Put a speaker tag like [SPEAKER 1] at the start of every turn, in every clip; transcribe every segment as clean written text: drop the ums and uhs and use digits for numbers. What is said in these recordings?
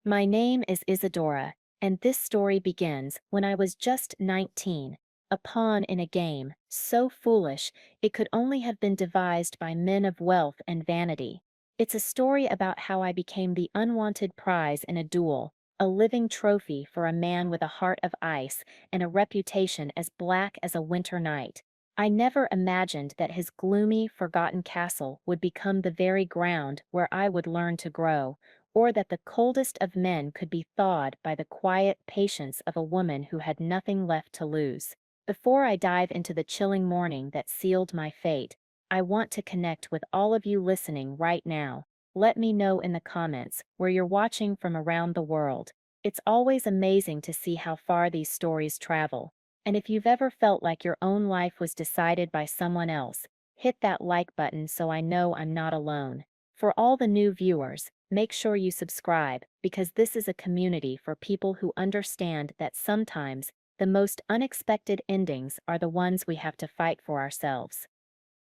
[SPEAKER 1] My name is Isadora, and this story begins when I was just 19, a pawn in a game, so foolish it could only have been devised by men of wealth and vanity. It's a story about how I became the unwanted prize in a duel, a living trophy for a man with a heart of ice and a reputation as black as a winter night. I never imagined that his gloomy, forgotten castle would become the very ground where I would learn to grow, or that the coldest of men could be thawed by the quiet patience of a woman who had nothing left to lose. Before I dive into the chilling morning that sealed my fate, I want to connect with all of you listening right now. Let me know in the comments where you're watching from around the world. It's always amazing to see how far these stories travel. And if you've ever felt like your own life was decided by someone else, hit that like button so I know I'm not alone. For all the new viewers, make sure you subscribe because this is a community for people who understand that sometimes the most unexpected endings are the ones we have to fight for ourselves.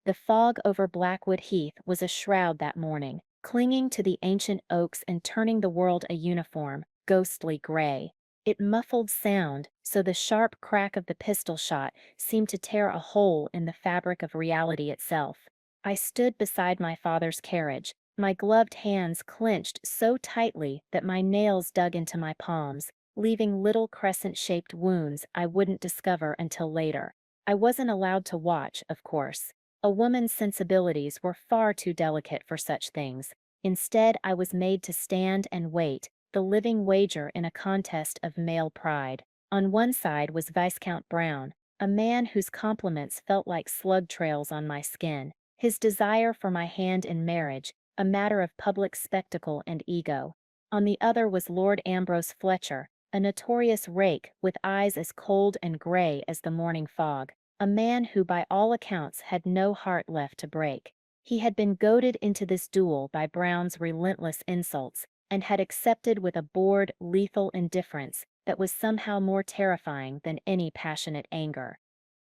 [SPEAKER 1] The fog over Blackwood Heath was a shroud that morning, clinging to the ancient oaks and turning the world a uniform, ghostly gray. It muffled sound, so the sharp crack of the pistol shot seemed to tear a hole in the fabric of reality itself. I stood beside my father's carriage, my gloved hands clenched so tightly that my nails dug into my palms, leaving little crescent-shaped wounds I wouldn't discover until later. I wasn't allowed to watch, of course. A woman's sensibilities were far too delicate for such things. Instead, I was made to stand and wait, the living wager in a contest of male pride. On one side was Viscount Brown, a man whose compliments felt like slug trails on my skin, his desire for my hand in marriage, a matter of public spectacle and ego. On the other was Lord Ambrose Fletcher, a notorious rake with eyes as cold and gray as the morning fog. A man who by all accounts had no heart left to break. He had been goaded into this duel by Brown's relentless insults, and had accepted with a bored, lethal indifference that was somehow more terrifying than any passionate anger.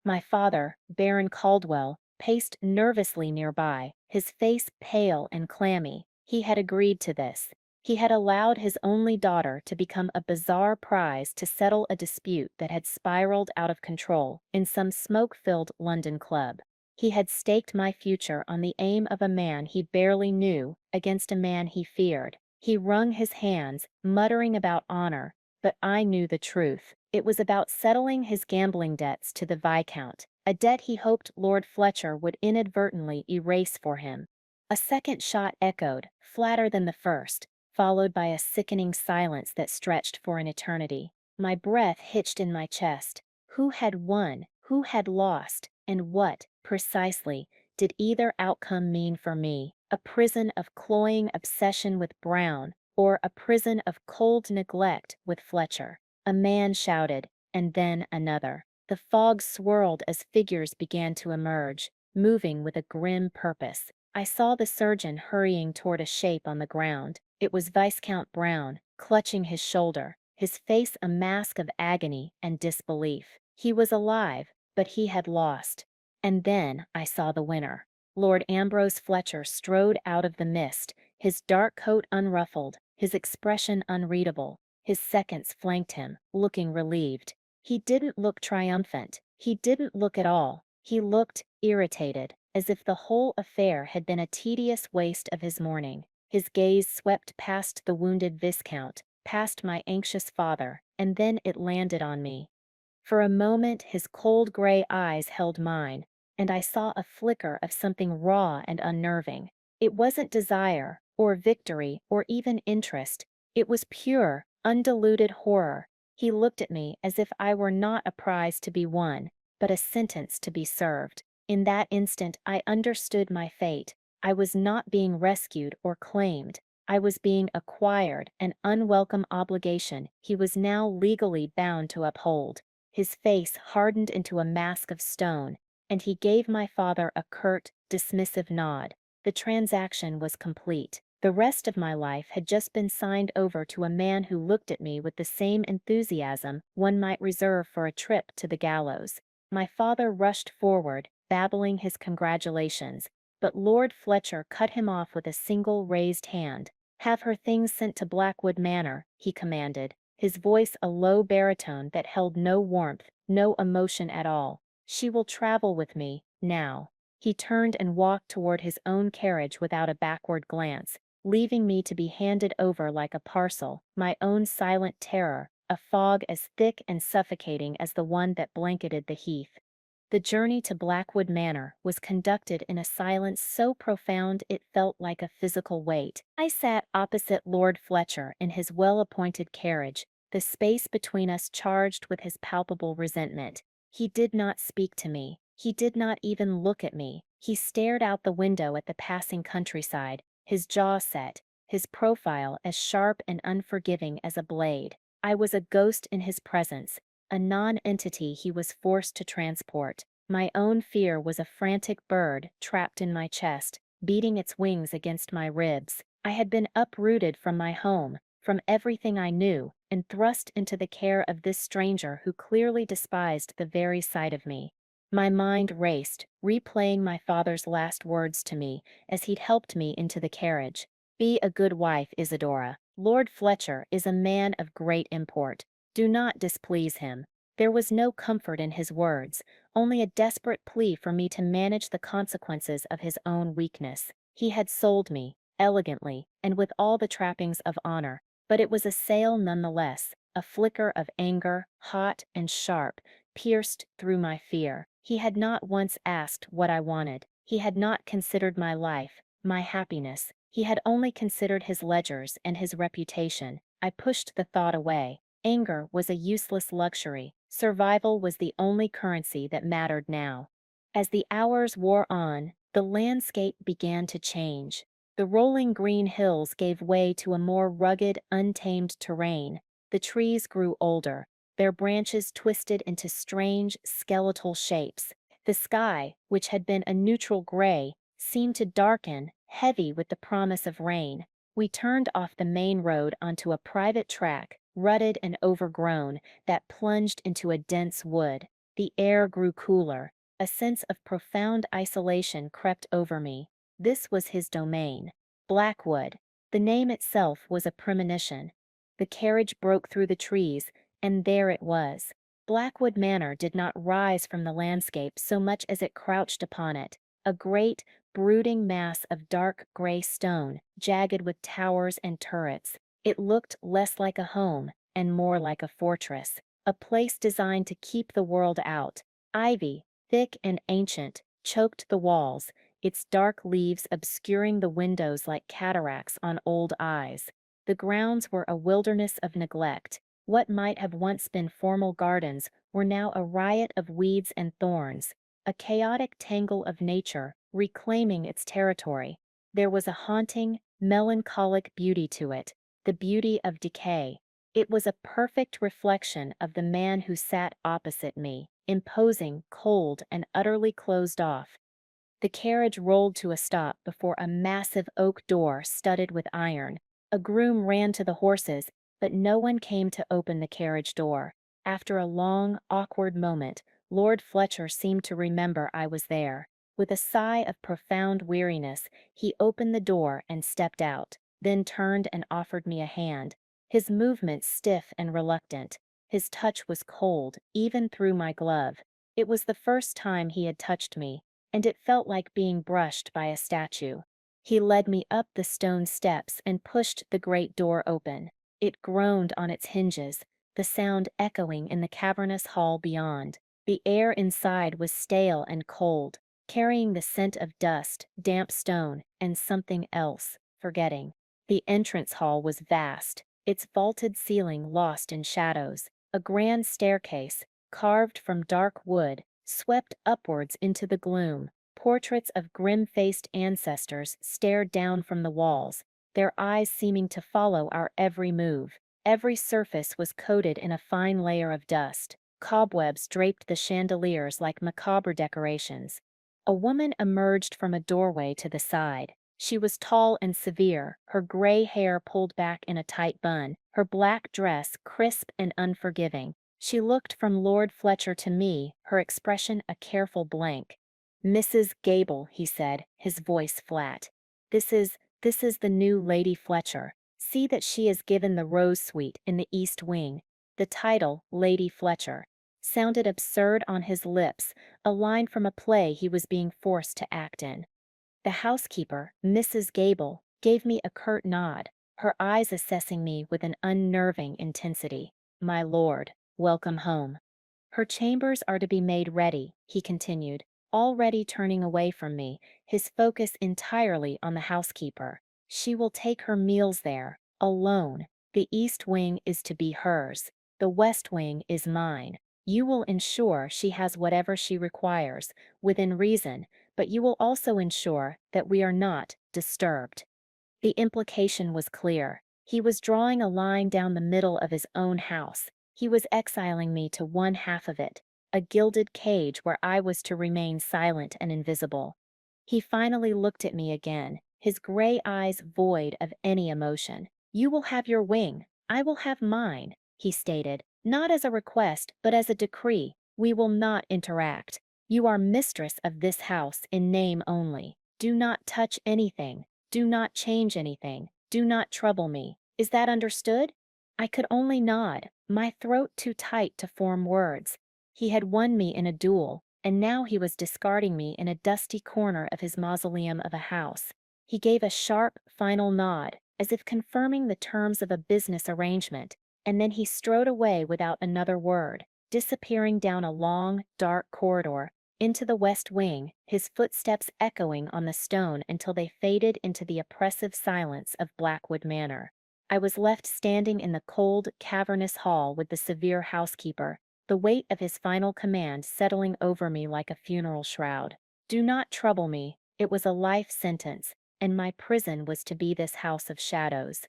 [SPEAKER 1] My father, Baron Caldwell, paced nervously nearby, his face pale and clammy. He had agreed to this. He had allowed his only daughter to become a bizarre prize to settle a dispute that had spiraled out of control in some smoke-filled London club. He had staked my future on the aim of a man he barely knew against a man he feared. He wrung his hands, muttering about honor, but I knew the truth. It was about settling his gambling debts to the Viscount, a debt he hoped Lord Fletcher would inadvertently erase for him. A second shot echoed, flatter than the first, followed by a sickening silence that stretched for an eternity. My breath hitched in my chest. Who had won? Who had lost? And what, precisely, did either outcome mean for me? A prison of cloying obsession with Brown, or a prison of cold neglect with Fletcher? A man shouted, and then another. The fog swirled as figures began to emerge, moving with a grim purpose. I saw the surgeon hurrying toward a shape on the ground. It was Viscount Brown, clutching his shoulder, his face a mask of agony and disbelief. He was alive, but he had lost. And then I saw the winner. Lord Ambrose Fletcher strode out of the mist, his dark coat unruffled, his expression unreadable. His seconds flanked him, looking relieved. He didn't look triumphant. He didn't look at all. He looked irritated, as if the whole affair had been a tedious waste of his morning. His gaze swept past the wounded Viscount, past my anxious father, and then it landed on me. For a moment his cold gray eyes held mine, and I saw a flicker of something raw and unnerving. It wasn't desire, or victory, or even interest. It was pure, undiluted horror. He looked at me as if I were not a prize to be won, but a sentence to be served. In that instant I understood my fate. I was not being rescued or claimed. I was being acquired, an unwelcome obligation he was now legally bound to uphold. His face hardened into a mask of stone, and he gave my father a curt, dismissive nod. The transaction was complete. The rest of my life had just been signed over to a man who looked at me with the same enthusiasm one might reserve for a trip to the gallows. My father rushed forward, babbling his congratulations, but Lord Fletcher cut him off with a single raised hand. "Have her things sent to Blackwood Manor," he commanded, his voice a low baritone that held no warmth, no emotion at all. "She will travel with me, now." He turned and walked toward his own carriage without a backward glance, leaving me to be handed over like a parcel, my own silent terror, a fog as thick and suffocating as the one that blanketed the heath. The journey to Blackwood Manor was conducted in a silence so profound it felt like a physical weight. I sat opposite Lord Fletcher in his well-appointed carriage, the space between us charged with his palpable resentment. He did not speak to me. He did not even look at me. He stared out the window at the passing countryside, his jaw set, his profile as sharp and unforgiving as a blade. I was a ghost in his presence, a non-entity he was forced to transport. My own fear was a frantic bird trapped in my chest, beating its wings against my ribs. I had been uprooted from my home, from everything I knew, and thrust into the care of this stranger who clearly despised the very sight of me. My mind raced, replaying my father's last words to me as he'd helped me into the carriage. "Be a good wife, Isadora. Lord Fletcher is a man of great import. Do not displease him." There was no comfort in his words, only a desperate plea for me to manage the consequences of his own weakness. He had sold me, elegantly, and with all the trappings of honor, but it was a sale nonetheless, a flicker of anger, hot and sharp, pierced through my fear. He had not once asked what I wanted. He had not considered my life, my happiness. He had only considered his ledgers and his reputation. I pushed the thought away. Anger was a useless luxury. Survival was the only currency that mattered now. As the hours wore on, the landscape began to change. The rolling green hills gave way to a more rugged, untamed terrain. The trees grew older, their branches twisted into strange, skeletal shapes. The sky, which had been a neutral gray, seemed to darken, heavy with the promise of rain. We turned off the main road onto a private track, rutted and overgrown, that plunged into a dense wood. The air grew cooler. A sense of profound isolation crept over me. This was his domain. Blackwood. The name itself was a premonition. The carriage broke through the trees, and there it was. Blackwood Manor did not rise from the landscape so much as it crouched upon it, a great, brooding mass of dark gray stone, jagged with towers and turrets. It looked less like a home and more like a fortress, a place designed to keep the world out. Ivy, thick and ancient, choked the walls, its dark leaves obscuring the windows like cataracts on old eyes. The grounds were a wilderness of neglect. What might have once been formal gardens were now a riot of weeds and thorns, a chaotic tangle of nature reclaiming its territory. There was a haunting, melancholic beauty to it, the beauty of decay. It was a perfect reflection of the man who sat opposite me, imposing, cold, and utterly closed off. The carriage rolled to a stop before a massive oak door studded with iron. A groom ran to the horses, but no one came to open the carriage door. After a long, awkward moment, Lord Fletcher seemed to remember I was there. With a sigh of profound weariness, he opened the door and stepped out, then turned and offered me a hand. His movements stiff and reluctant. His touch was cold, even through my glove. It was the first time he had touched me, and it felt like being brushed by a statue. He led me up the stone steps and pushed the great door open. It groaned on its hinges, the sound echoing in the cavernous hall beyond. The air inside was stale and cold, carrying the scent of dust, damp stone, and something else, forgetting. The entrance hall was vast, its vaulted ceiling lost in shadows. A grand staircase, carved from dark wood, swept upwards into the gloom. Portraits of grim-faced ancestors stared down from the walls, their eyes seeming to follow our every move. Every surface was coated in a fine layer of dust. Cobwebs draped the chandeliers like macabre decorations. A woman emerged from a doorway to the side. She was tall and severe, her gray hair pulled back in a tight bun, her black dress crisp and unforgiving. She looked from Lord Fletcher to me, her expression a careful blank. "Mrs. Gable," he said, his voice flat. "This is This is the new Lady Fletcher. See that she is given the rose suite in the east wing. The title, Lady Fletcher, sounded absurd on his lips, a line from a play he was being forced to act in. The housekeeper, Mrs. Gable, gave me a curt nod, her eyes assessing me with an unnerving intensity. My lord, welcome home. Her chambers are to be made ready, he continued, already turning away from me, his focus entirely on the housekeeper. She will take her meals there, alone. The east wing is to be hers. The west wing is mine. You will ensure she has whatever she requires, within reason, but you will also ensure that we are not disturbed. The implication was clear. He was drawing a line down the middle of his own house. He was exiling me to one half of it, a gilded cage where I was to remain silent and invisible. He finally looked at me again, his gray eyes void of any emotion. You will have your wing. I will have mine, he stated, not as a request, but as a decree. We will not interact. You are mistress of this house in name only. Do not touch anything. Do not change anything. Do not trouble me. Is that understood? I could only nod, my throat too tight to form words. He had won me in a duel, and now he was discarding me in a dusty corner of his mausoleum of a house. He gave a sharp, final nod, as if confirming the terms of a business arrangement, and then he strode away without another word, disappearing down a long, dark corridor, into the west wing, his footsteps echoing on the stone until they faded into the oppressive silence of Blackwood Manor. I was left standing in the cold, cavernous hall with the severe housekeeper, the weight of his final command settling over me like a funeral shroud. Do not trouble me. It was a life sentence, and my prison was to be this house of shadows.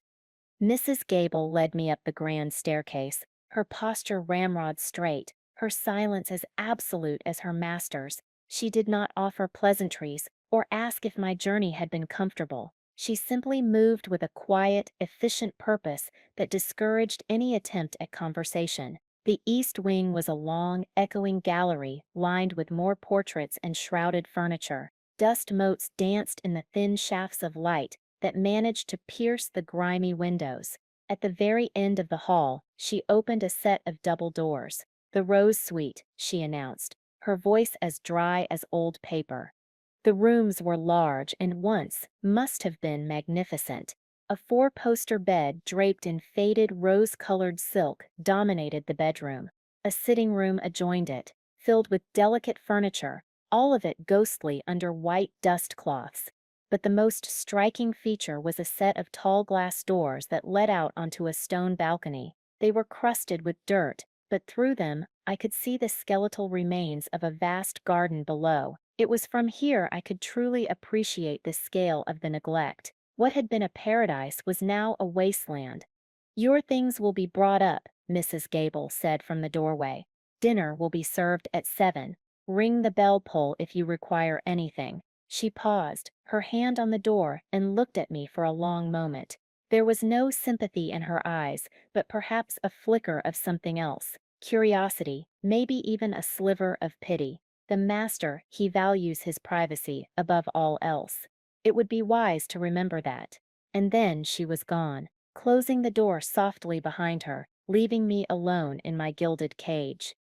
[SPEAKER 1] Mrs. Gable led me up the grand staircase, her posture ramrod straight, her silence as absolute as her master's. She did not offer pleasantries or ask if my journey had been comfortable. She simply moved with a quiet, efficient purpose that discouraged any attempt at conversation. The east wing was a long, echoing gallery lined with more portraits and shrouded furniture. Dust motes danced in the thin shafts of light that managed to pierce the grimy windows. At the very end of the hall, she opened a set of double doors. The Rose Suite, she announced, her voice as dry as old paper. The rooms were large and once must have been magnificent. A four-poster bed draped in faded rose-colored silk dominated the bedroom. A sitting room adjoined it, filled with delicate furniture, all of it ghostly under white dust cloths. But the most striking feature was a set of tall glass doors that led out onto a stone balcony. They were crusted with dirt, but through them I could see the skeletal remains of a vast garden below. It was from here I could truly appreciate the scale of the neglect. What had been a paradise was now a wasteland. Your things will be brought up, Mrs. Gable said from the doorway. Dinner will be served at 7. Ring the bell pull if you require anything. She paused, her hand on the door, and looked at me for a long moment. There was no sympathy in her eyes, but perhaps a flicker of something else. Curiosity, maybe even a sliver of pity. The master, he values his privacy above all else. It would be wise to remember that. And then she was gone, closing the door softly behind her, leaving me alone in my gilded cage.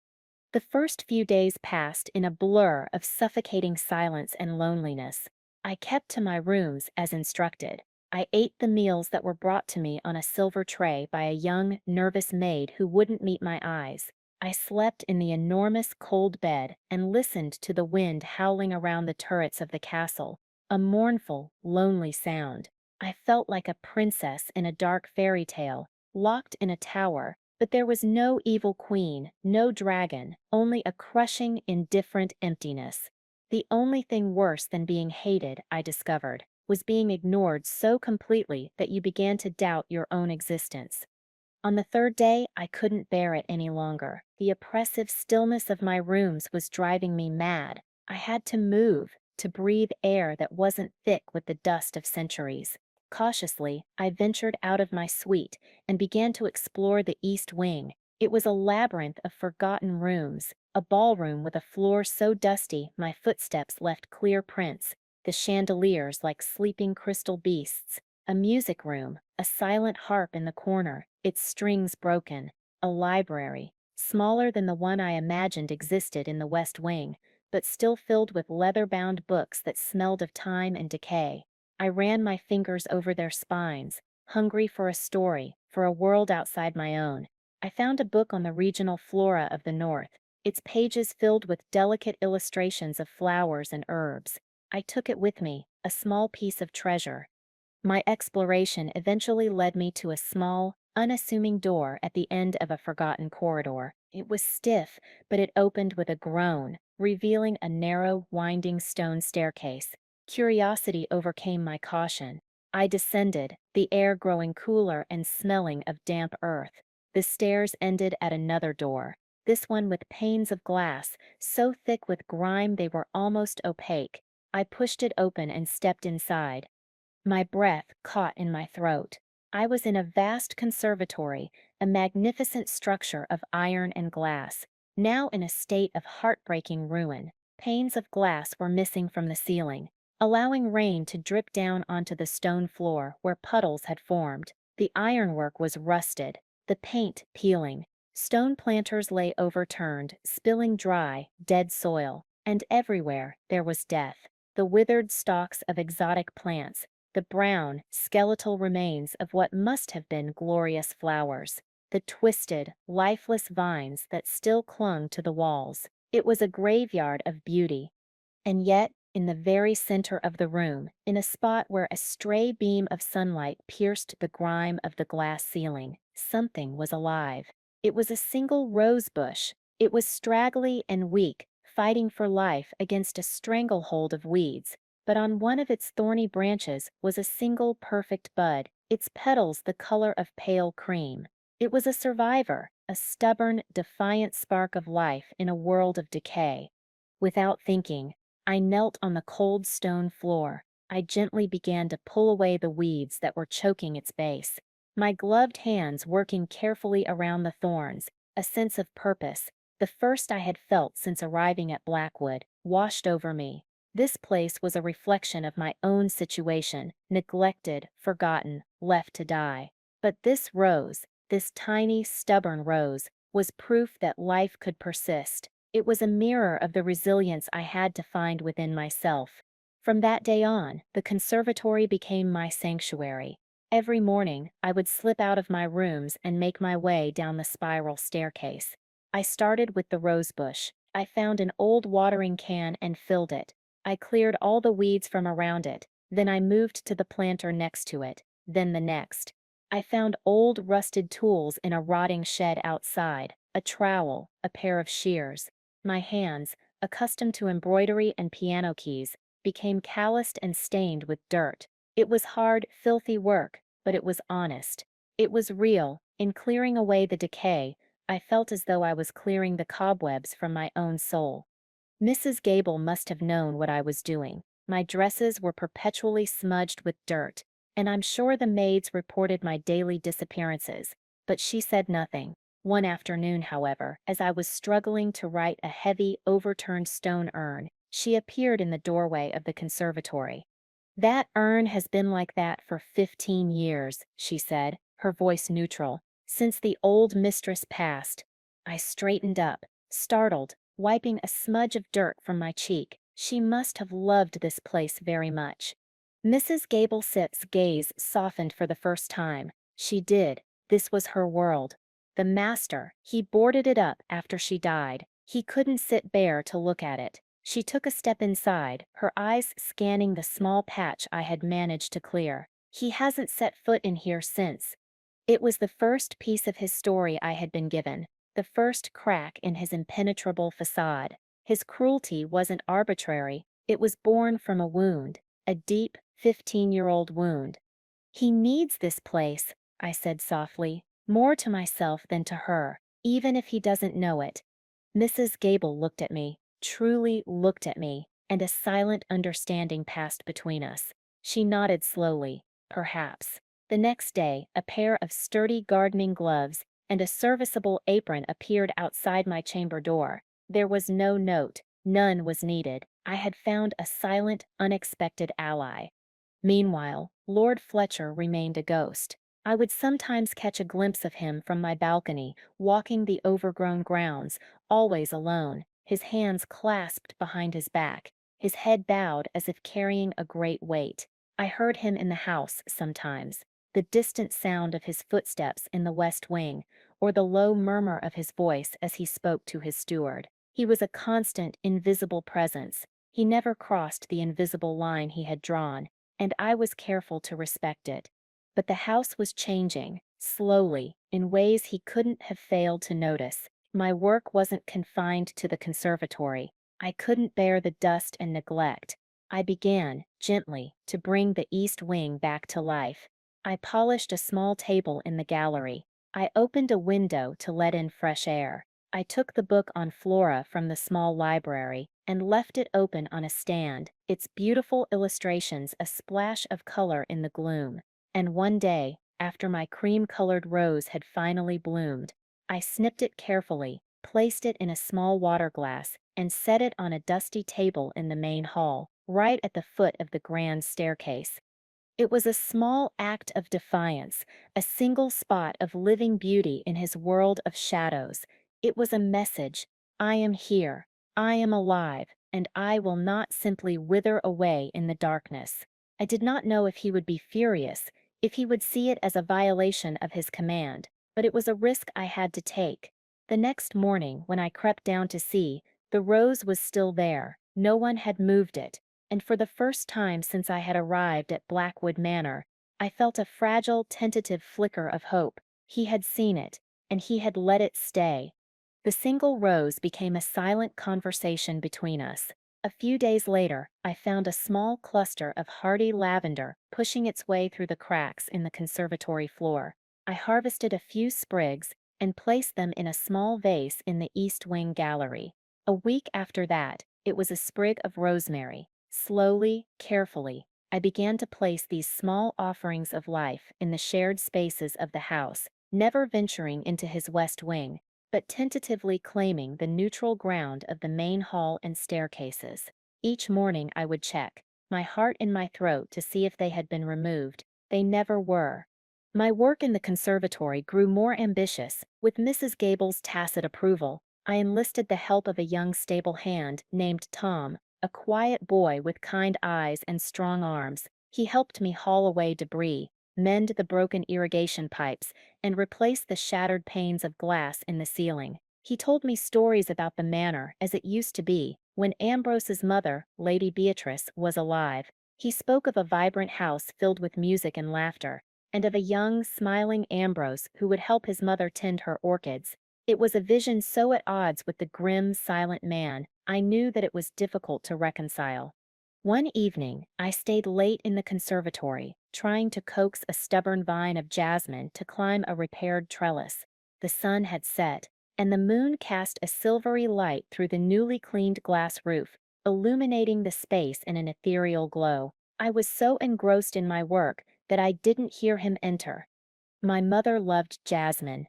[SPEAKER 1] The first few days passed in a blur of suffocating silence and loneliness. I kept to my rooms as instructed. I ate the meals that were brought to me on a silver tray by a young, nervous maid who wouldn't meet my eyes. I slept in the enormous cold bed and listened to the wind howling around the turrets of the castle, a mournful, lonely sound. I felt like a princess in a dark fairy tale, locked in a tower. But there was no evil queen, no dragon, only a crushing, indifferent emptiness. The only thing worse than being hated, I discovered, was being ignored so completely that you began to doubt your own existence. On the third day, I couldn't bear it any longer. The oppressive stillness of my rooms was driving me mad. I had to move, to breathe air that wasn't thick with the dust of centuries. Cautiously, I ventured out of my suite and began to explore the east wing. It was a labyrinth of forgotten rooms, a ballroom with a floor so dusty my footsteps left clear prints. the chandeliers like sleeping crystal beasts, a music room, a silent harp in the corner, its strings broken, a library, smaller than the one I imagined existed in the West Wing, but still filled with leather-bound books that smelled of time and decay. I ran my fingers over their spines, hungry for a story, for a world outside my own. I found a book on the regional flora of the North, its pages filled with delicate illustrations of flowers and herbs. I took it with me, a small piece of treasure. My exploration eventually led me to a small, unassuming door at the end of a forgotten corridor. It was stiff, but it opened with a groan, revealing a narrow, winding stone staircase. Curiosity overcame my caution. I descended, the air growing cooler and smelling of damp earth. The stairs ended at another door, this one with panes of glass, so thick with grime they were almost opaque. I pushed it open and stepped inside. My breath caught in my throat. I was in a vast conservatory, a magnificent structure of iron and glass, now in a state of heartbreaking ruin. Panes of glass were missing from the ceiling, allowing rain to drip down onto the stone floor where puddles had formed. The ironwork was rusted, the paint peeling. Stone planters lay overturned, spilling dry, dead soil, and everywhere there was death. The withered stalks of exotic plants, the brown, skeletal remains of what must have been glorious flowers, the twisted, lifeless vines that still clung to the walls. It was a graveyard of beauty. And yet, in the very center of the room, in a spot where a stray beam of sunlight pierced the grime of the glass ceiling, something was alive. It was a single rose bush. It was straggly and weak, fighting for life against a stranglehold of weeds, but on one of its thorny branches was a single perfect bud, its petals the color of pale cream. It was a survivor, a stubborn, defiant spark of life in a world of decay. Without thinking, I knelt on the cold stone floor. I gently began to pull away the weeds that were choking its base, my gloved hands working carefully around the thorns. A sense of purpose, the first I had felt since arriving at Blackwood, washed over me. This place was a reflection of my own situation, neglected, forgotten, left to die. But this rose, this tiny, stubborn rose, was proof that life could persist. It was a mirror of the resilience I had to find within myself. From that day on, the conservatory became my sanctuary. Every morning, I would slip out of my rooms and make my way down the spiral staircase. I started with the rosebush. I found an old watering can and filled it. I cleared all the weeds from around it, then I moved to the planter next to it, then the next. I found old rusted tools in a rotting shed outside, a trowel, a pair of shears. My hands, accustomed to embroidery and piano keys, became calloused and stained with dirt. It was hard, filthy work, but it was honest. It was real. In clearing away the decay, I felt as though I was clearing the cobwebs from my own soul. Mrs. Gable must have known what I was doing. My dresses were perpetually smudged with dirt, and I'm sure the maids reported my daily disappearances, but she said nothing. One afternoon, however, as I was struggling to right a heavy, overturned stone urn, she appeared in the doorway of the conservatory. "That urn has been like that for 15 years, she said, her voice neutral, "since the old mistress passed." I straightened up, startled, wiping a smudge of dirt from my cheek. She must have loved this place very much. Mrs. Gable-Sipp's gaze softened for the first time. She did. This was her world. The master, he boarded it up after she died. He couldn't sit bare to look at it. She took a step inside, her eyes scanning the small patch I had managed to clear. "He hasn't set foot in here since." It was the first piece of his story I had been given, the first crack in his impenetrable facade. His cruelty wasn't arbitrary, it was born from a wound, a deep, 15-year-old wound. "He needs this place," I said softly, more to myself than to her, "even if he doesn't know it." Mrs. Gable looked at me, truly looked at me, and a silent understanding passed between us. She nodded slowly. Perhaps. The next day, a pair of sturdy gardening gloves and a serviceable apron appeared outside my chamber door. There was no note, none was needed. I had found a silent, unexpected ally. Meanwhile, Lord Fletcher remained a ghost. I would sometimes catch a glimpse of him from my balcony, walking the overgrown grounds, always alone, his hands clasped behind his back, his head bowed as if carrying a great weight. I heard him in the house sometimes, the distant sound of his footsteps in the west wing, or the low murmur of his voice as he spoke to his steward. He was a constant, invisible presence. He never crossed the invisible line he had drawn, and I was careful to respect it. But the house was changing, slowly, in ways he couldn't have failed to notice. My work wasn't confined to the conservatory. I couldn't bear the dust and neglect. I began, gently, to bring the east wing back to life. I polished a small table in the gallery. I opened a window to let in fresh air. I took the book on flora from the small library and left it open on a stand, its beautiful illustrations a splash of color in the gloom. And one day, after my cream-colored rose had finally bloomed, I snipped it carefully, placed it in a small water glass, and set it on a dusty table in the main hall, right at the foot of the grand staircase. It was a small act of defiance, a single spot of living beauty in his world of shadows. It was a message: I am here, I am alive, and I will not simply wither away in the darkness. I did not know if he would be furious, if he would see it as a violation of his command, but it was a risk I had to take. The next morning, when I crept down to see, the rose was still there. No one had moved it, and for the first time since I had arrived at Blackwood Manor, I felt a fragile, tentative flicker of hope. He had seen it, and he had let it stay. The single rose became a silent conversation between us. A few days later, I found a small cluster of hardy lavender pushing its way through the cracks in the conservatory floor. I harvested a few sprigs and placed them in a small vase in the East Wing gallery. A week after that, it was a sprig of rosemary. Slowly, carefully, I began to place these small offerings of life in the shared spaces of the house, never venturing into his west wing, but tentatively claiming the neutral ground of the main hall and staircases. Each morning I would check, my heart in my throat to see if they had been removed. They never were. My work in the conservatory grew more ambitious. With Mrs. Gable's tacit approval, I enlisted the help of a young stable hand named Tom, a quiet boy with kind eyes and strong arms. He helped me haul away debris, mend the broken irrigation pipes, and replace the shattered panes of glass in the ceiling. He told me stories about the manor as it used to be, when Ambrose's mother, Lady Beatrice, was alive. He spoke of a vibrant house filled with music and laughter, and of a young, smiling Ambrose who would help his mother tend her orchids. It was a vision so at odds with the grim, silent man, I knew that it was difficult to reconcile. One evening, I stayed late in the conservatory, trying to coax a stubborn vine of jasmine to climb a repaired trellis. The sun had set, and the moon cast a silvery light through the newly cleaned glass roof, illuminating the space in an ethereal glow. I was so engrossed in my work that I didn't hear him enter. My mother loved jasmine.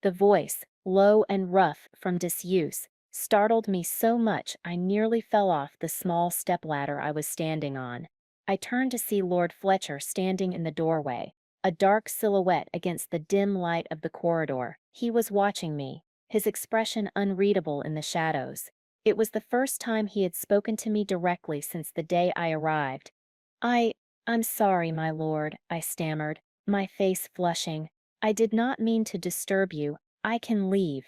[SPEAKER 1] The voice, low and rough from disuse, startled me so much I nearly fell off the small stepladder I was standing on. I turned to see Lord Fletcher standing in the doorway, a dark silhouette against the dim light of the corridor. He was watching me, his expression unreadable in the shadows. It was the first time he had spoken to me directly since the day I arrived. I'm sorry, my lord, I stammered, my face flushing. I did not mean to disturb you. I can leave.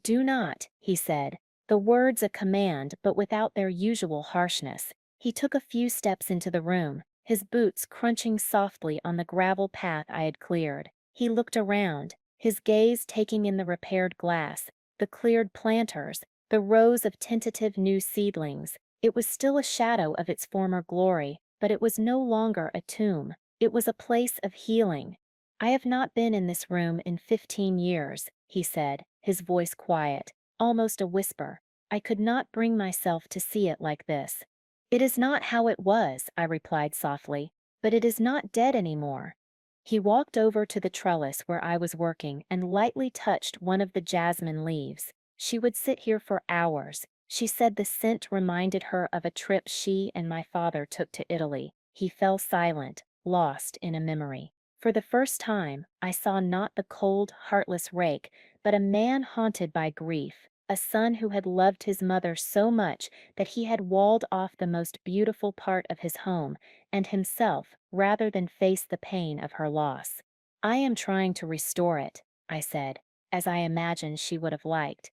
[SPEAKER 1] Do not, he said, the words a command but without their usual harshness. He took a few steps into the room, his boots crunching softly on the gravel path I had cleared. He looked around, his gaze taking in the repaired glass, the cleared planters, the rows of tentative new seedlings. It was still a shadow of its former glory, but it was no longer a tomb. It was a place of healing. I have not been in this room in 15 years, he said, his voice quiet, almost a whisper. I could not bring myself to see it like this. It is not how it was, I replied softly, but it is not dead anymore. He walked over to the trellis where I was working and lightly touched one of the jasmine leaves. She would sit here for hours. She said the scent reminded her of a trip she and my father took to Italy. He fell silent, lost in a memory. For the first time, I saw not the cold, heartless rake, but a man haunted by grief, a son who had loved his mother so much that he had walled off the most beautiful part of his home and himself rather than face the pain of her loss. I am trying to restore it, I said, as I imagined she would have liked.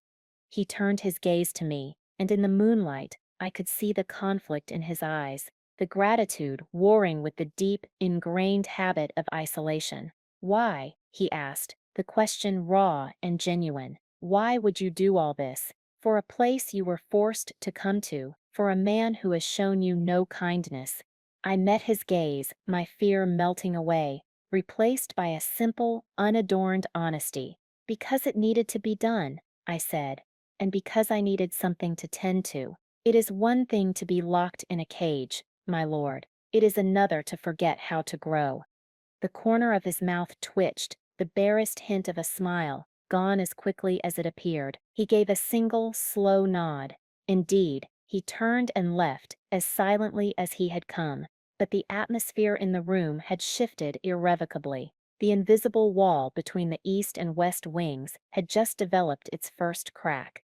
[SPEAKER 1] He turned his gaze to me, and in the moonlight, I could see the conflict in his eyes, the gratitude warring with the deep, ingrained habit of isolation. Why? He asked, the question raw and genuine. Why would you do all this? For a place you were forced to come to, for a man who has shown you no kindness. I met his gaze, my fear melting away, replaced by a simple, unadorned honesty. Because it needed to be done, I said, and because I needed something to tend to. It is one thing to be locked in a cage, my lord. It is another to forget how to grow. The corner of his mouth twitched, the barest hint of a smile, gone as quickly as it appeared. He gave a single, slow nod. Indeed, he turned and left, as silently as he had come. But the atmosphere in the room had shifted irrevocably. The invisible wall between the east and west wings had just developed its first crack.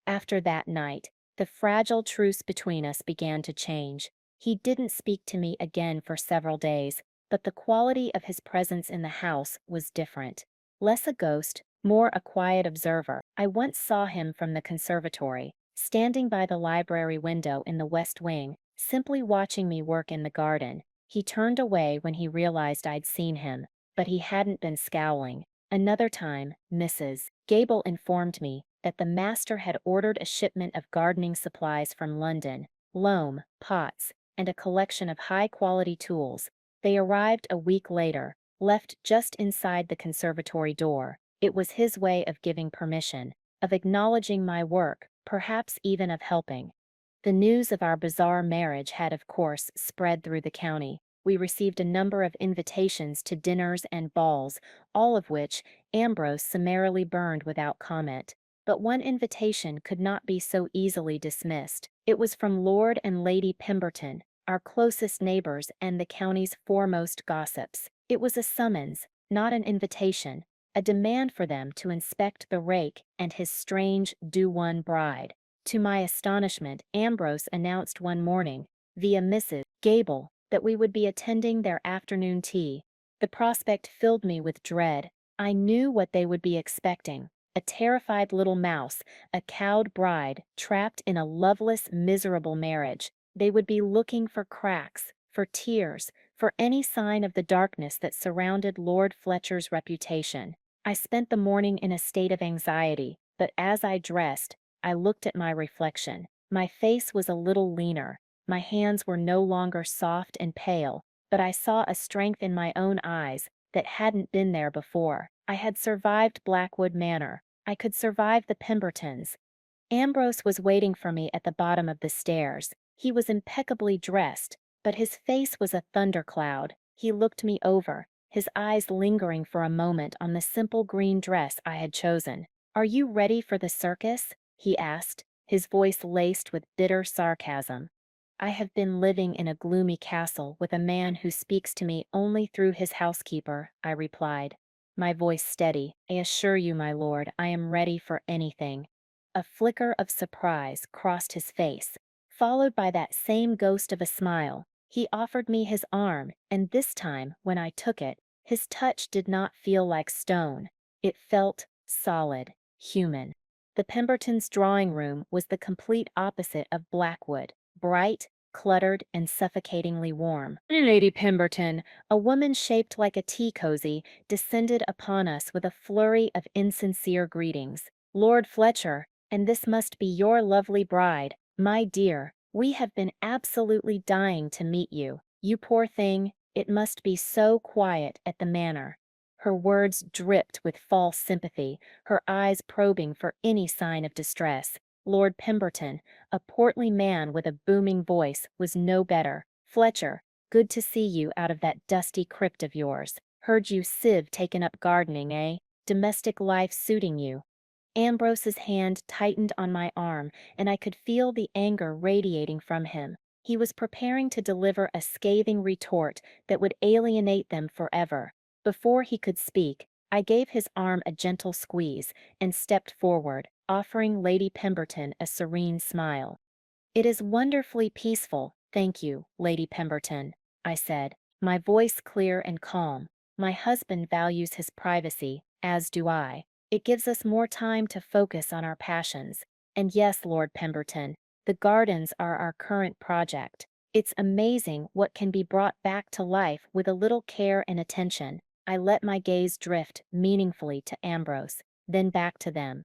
[SPEAKER 1] After that night, the fragile truce between us began to change. He didn't speak to me again for several days, but the quality of his presence in the house was different. Less a ghost, more a quiet observer. I once saw him from the conservatory, standing by the library window in the west wing, simply watching me work in the garden. He turned away when he realized I'd seen him, but he hadn't been scowling. Another time, Mrs. Gable informed me that the master had ordered a shipment of gardening supplies from London, loam, pots, and a collection of high-quality tools. They arrived a week later, left just inside the conservatory door. It was his way of giving permission, of acknowledging my work, perhaps even of helping. The news of our bizarre marriage had, of course, spread through the county. We received a number of invitations to dinners and balls, all of which Ambrose summarily burned without comment. But one invitation could not be so easily dismissed. It was from Lord and Lady Pemberton, our closest neighbors and the county's foremost gossips. It was a summons, not an invitation, a demand for them to inspect the rake and his strange due-won bride. To my astonishment, Ambrose announced one morning, via Mrs. Gable, that we would be attending their afternoon tea. The prospect filled me with dread. I knew what they would be expecting. A terrified little mouse, a cowed bride, trapped in a loveless, miserable marriage. They would be looking for cracks, for tears, for any sign of the darkness that surrounded Lord Fletcher's reputation. I spent the morning in a state of anxiety, but as I dressed, I looked at my reflection. My face was a little leaner. My hands were no longer soft and pale, but I saw a strength in my own eyes that hadn't been there before. I had survived Blackwood Manor. I could survive the Pembertons. Ambrose was waiting for me at the bottom of the stairs. He was impeccably dressed, but his face was a thundercloud. He looked me over, his eyes lingering for a moment on the simple green dress I had chosen. "Are you ready for the circus?" he asked, his voice laced with bitter sarcasm. "I have been living in a gloomy castle with a man who speaks to me only through his housekeeper," I replied, my voice steady. "I assure you, my lord, I am ready for anything." A flicker of surprise crossed his face, followed by that same ghost of a smile. He offered me his arm, and this time, when I took it, his touch did not feel like stone. It felt solid, human. The Pembertons' drawing room was the complete opposite of Blackwood, bright, cluttered, and suffocatingly warm. Lady Pemberton, a woman shaped like a tea cozy, descended upon us with a flurry of insincere greetings. "Lord Fletcher, and this must be your lovely bride. My dear, we have been absolutely dying to meet you. You poor thing, it must be so quiet at the manor." Her words dripped with false sympathy, her eyes probing for any sign of distress. Lord Pemberton, a portly man with a booming voice, was no better. "Fletcher, good to see you out of that dusty crypt of yours. Heard you sieve taken up gardening, eh? Domestic life suiting you." Ambrose's hand tightened on my arm, and I could feel the anger radiating from him. He was preparing to deliver a scathing retort that would alienate them forever. Before he could speak, I gave his arm a gentle squeeze and stepped forward, offering Lady Pemberton a serene smile. "It is wonderfully peaceful, thank you, Lady Pemberton," I said, my voice clear and calm. "My husband values his privacy, as do I. It gives us more time to focus on our passions. And yes, Lord Pemberton, the gardens are our current project. It's amazing what can be brought back to life with a little care and attention." I let my gaze drift meaningfully to Ambrose, then back to them.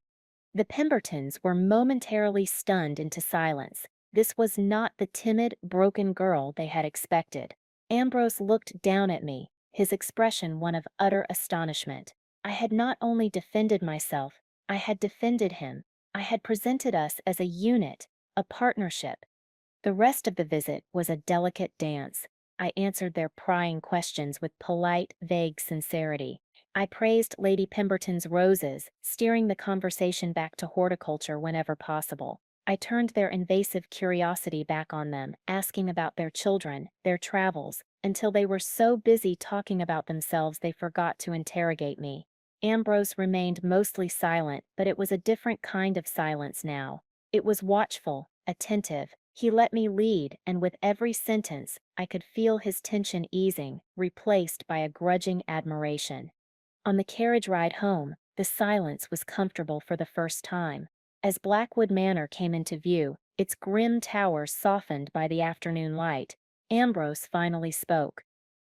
[SPEAKER 1] The Pembertons were momentarily stunned into silence. This was not the timid, broken girl they had expected. Ambrose looked down at me, his expression one of utter astonishment. I had not only defended myself, I had defended him. I had presented us as a unit, a partnership. The rest of the visit was a delicate dance. I answered their prying questions with polite, vague sincerity. I praised Lady Pemberton's roses, steering the conversation back to horticulture whenever possible. I turned their invasive curiosity back on them, asking about their children, their travels, until they were so busy talking about themselves they forgot to interrogate me. Ambrose remained mostly silent, but it was a different kind of silence now. It was watchful, attentive. He let me lead, and with every sentence, I could feel his tension easing, replaced by a grudging admiration. On the carriage ride home, the silence was comfortable for the first time. As Blackwood Manor came into view, its grim towers softened by the afternoon light, Ambrose finally spoke.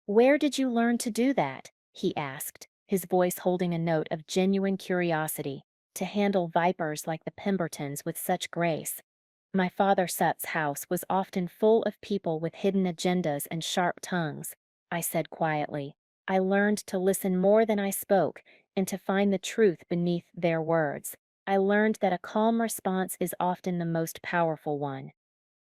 [SPEAKER 1] "Where did you learn to do that?" he asked, his voice holding a note of genuine curiosity. "To handle vipers like the Pembertons with such grace." My father Sut's house was often full of people with hidden agendas and sharp tongues, I said quietly. I learned to listen more than I spoke, and to find the truth beneath their words. I learned that a calm response is often the most powerful one.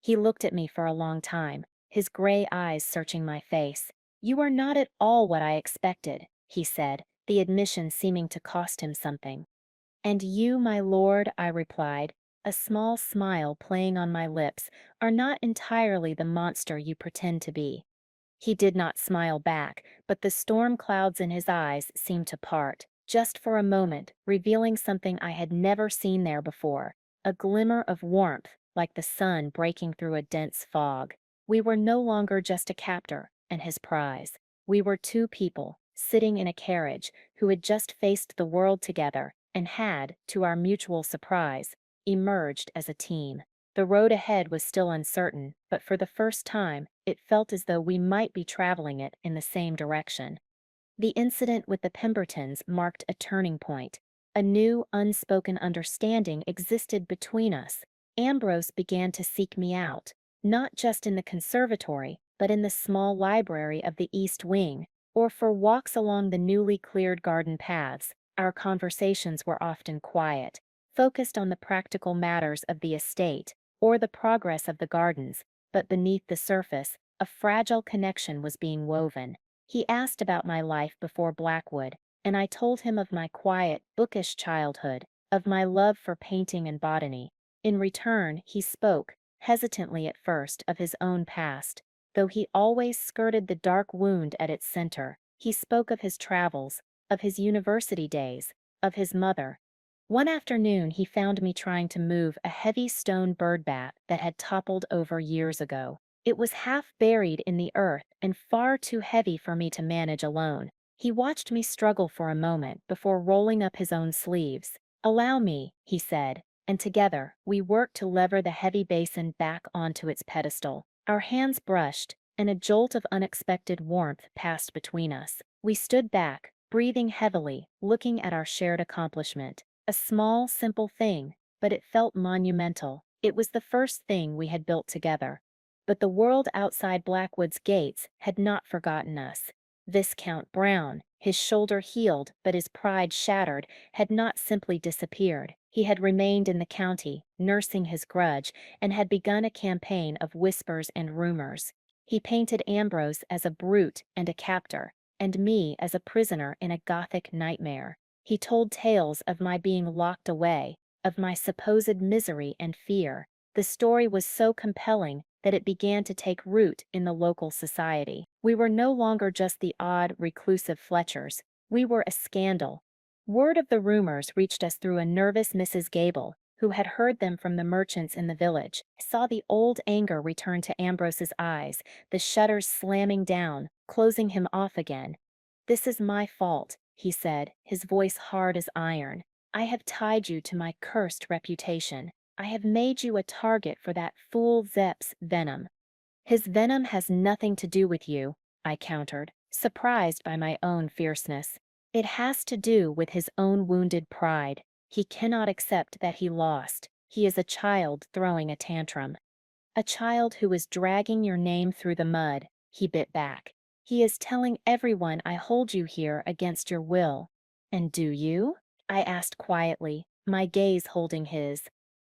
[SPEAKER 1] He looked at me for a long time, his gray eyes searching my face. "You are not at all what I expected," he said, the admission seeming to cost him something. "And you, my lord," I replied, a small smile playing on my lips, "are not entirely the monster you pretend to be." He did not smile back, but the storm clouds in his eyes seemed to part, just for a moment, revealing something I had never seen there before, a glimmer of warmth, like the sun breaking through a dense fog. We were no longer just a captor and his prize. We were two people, sitting in a carriage, who had just faced the world together, and had, to our mutual surprise, emerged as a team. The road ahead was still uncertain, but for the first time, it felt as though we might be traveling it in the same direction. The incident with the Pembertons marked a turning point. A new, unspoken understanding existed between us. Ambrose began to seek me out, not just in the conservatory, but in the small library of the East Wing, or for walks along the newly cleared garden paths. Our conversations were often quiet, focused on the practical matters of the estate or the progress of the gardens, but beneath the surface, a fragile connection was being woven. He asked about my life before Blackwood, and I told him of my quiet, bookish childhood, of my love for painting and botany. In return, he spoke, hesitantly at first, of his own past. Though he always skirted the dark wound at its center, he spoke of his travels, of his university days, of his mother. One afternoon, he found me trying to move a heavy stone bird bath that had toppled over years ago. It was half buried in the earth and far too heavy for me to manage alone. He watched me struggle for a moment before rolling up his own sleeves. "Allow me," he said, and together we worked to lever the heavy basin back onto its pedestal. Our hands brushed, and a jolt of unexpected warmth passed between us. We stood back, breathing heavily, looking at our shared accomplishment. A small, simple thing, but it felt monumental. It was the first thing we had built together. But the world outside Blackwood's gates had not forgotten us. Viscount Brown, his shoulder healed but his pride shattered, had not simply disappeared. He had remained in the county, nursing his grudge, and had begun a campaign of whispers and rumors. He painted Ambrose as a brute and a captor, and me as a prisoner in a gothic nightmare. He told tales of my being locked away, of my supposed misery and fear. The story was so compelling that it began to take root in the local society. We were no longer just the odd, reclusive Fletchers. We were a scandal. Word of the rumors reached us through a nervous Mrs. Gable, who had heard them from the merchants in the village. I saw the old anger return to Ambrose's eyes, the shutters slamming down, closing him off again. "This is my fault," he said, his voice hard as iron. "I have tied you to my cursed reputation. I have made you a target for that fool Zepp's venom." "His venom has nothing to do with you," I countered, surprised by my own fierceness. "It has to do with his own wounded pride. He cannot accept that he lost. He is a child throwing a tantrum." "A child who is dragging your name through the mud," he bit back. "He is telling everyone I hold you here against your will." "And do you?" I asked quietly, my gaze holding his.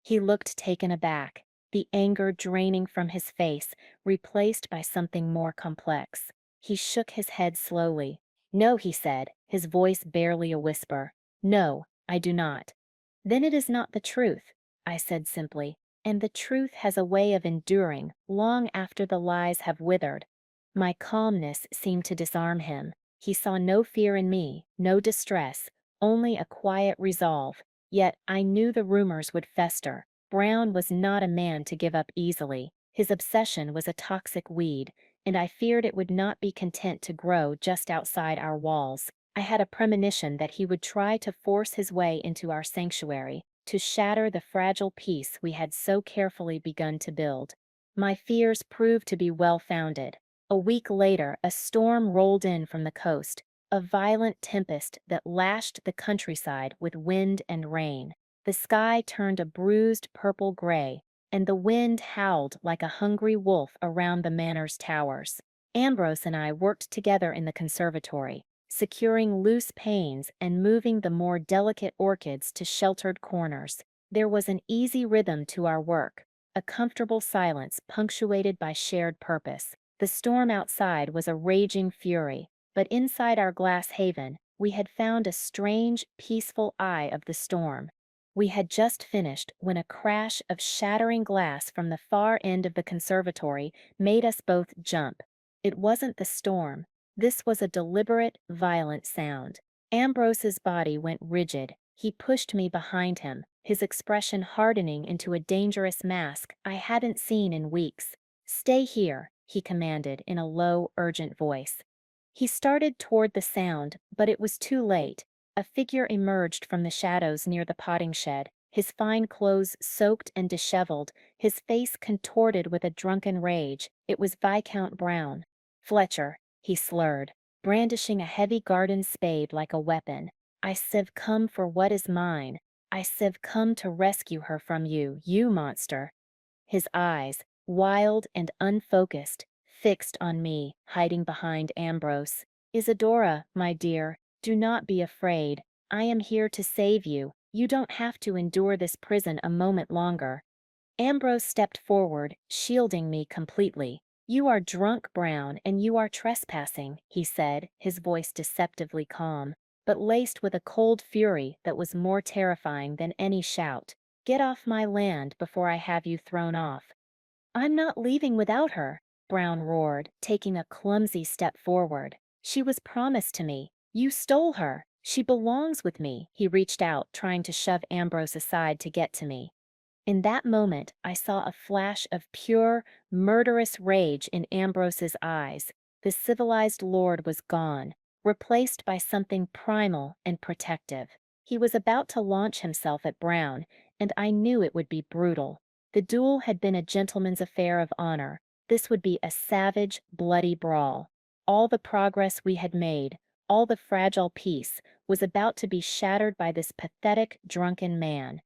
[SPEAKER 1] He looked taken aback, the anger draining from his face, replaced by something more complex. He shook his head slowly. "No," he said, his voice barely a whisper. "No, I do not." "Then it is not the truth," I said simply. "And the truth has a way of enduring long after the lies have withered." My calmness seemed to disarm him. He saw no fear in me, no distress, only a quiet resolve. Yet I knew the rumors would fester. Brown was not a man to give up easily. His obsession was a toxic weed, and I feared it would not be content to grow just outside our walls. I had a premonition that he would try to force his way into our sanctuary, to shatter the fragile peace we had so carefully begun to build. My fears proved to be well-founded. A week later, a storm rolled in from the coast, a violent tempest that lashed the countryside with wind and rain. The sky turned a bruised purple gray, and the wind howled like a hungry wolf around the manor's towers. Ambrose and I worked together in the conservatory, securing loose panes and moving the more delicate orchids to sheltered corners. There was an easy rhythm to our work, a comfortable silence punctuated by shared purpose. The storm outside was a raging fury, but inside our glass haven, we had found a strange, peaceful eye of the storm. We had just finished when a crash of shattering glass from the far end of the conservatory made us both jump. It wasn't the storm. This was a deliberate, violent sound. Ambrose's body went rigid. He pushed me behind him, his expression hardening into a dangerous mask I hadn't seen in weeks. "Stay here," he commanded in a low, urgent voice. He started toward the sound, but it was too late. A figure emerged from the shadows near the potting shed, his fine clothes soaked and disheveled, his face contorted with a drunken rage. It was Viscount Brown. "Fletcher," he slurred, brandishing a heavy garden spade like a weapon. "I've come for what is mine. I've come to rescue her from you, you monster." His eyes, wild and unfocused, fixed on me, hiding behind Ambrose. "Isadora, my dear, do not be afraid. I am here to save you. You don't have to endure this prison a moment longer." Ambrose stepped forward, shielding me completely. "You are drunk, Brown, and you are trespassing," he said, his voice deceptively calm, but laced with a cold fury that was more terrifying than any shout. "Get off my land before I have you thrown off." "I'm not leaving without her," Brown roared, taking a clumsy step forward. "She was promised to me. You stole her. She belongs with me." He reached out, trying to shove Ambrose aside to get to me. In that moment, I saw a flash of pure, murderous rage in Ambrose's eyes. The civilized lord was gone, replaced by something primal and protective. He was about to launch himself at Brown, and I knew it would be brutal. The duel had been a gentleman's affair of honor. This would be a savage, bloody brawl. All the progress we had made, all the fragile peace, was about to be shattered by this pathetic, drunken man.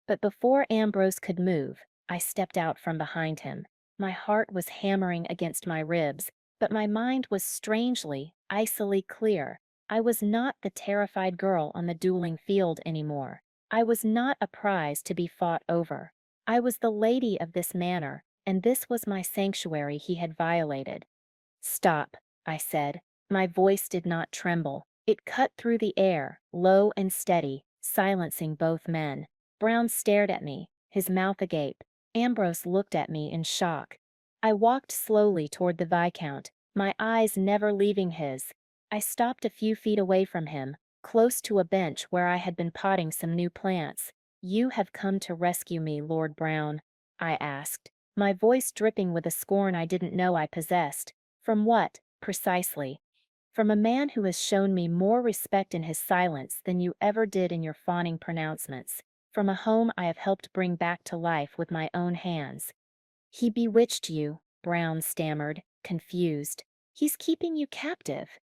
[SPEAKER 1] But before Ambrose could move, I stepped out from behind him. My heart was hammering against my ribs, but my mind was strangely, icily clear. I was not the terrified girl on the dueling field anymore. I was not a prize to be fought over. I was the lady of this manor, and this was my sanctuary he had violated. "Stop," I said. My voice did not tremble. It cut through the air, low and steady, silencing both men. Brown stared at me, his mouth agape. Ambrose looked at me in shock. I walked slowly toward the Viscount, my eyes never leaving his. I stopped a few feet away from him, close to a bench where I had been potting some new plants. "You have come to rescue me, Lord Brown?" I asked, my voice dripping with a scorn I didn't know I possessed. "From what, precisely?" "From a man who has shown me more respect in his silence than you ever did in your fawning pronouncements. From a home I have helped bring back to life with my own hands." "He bewitched you," Brown stammered, confused. "He's keeping you captive."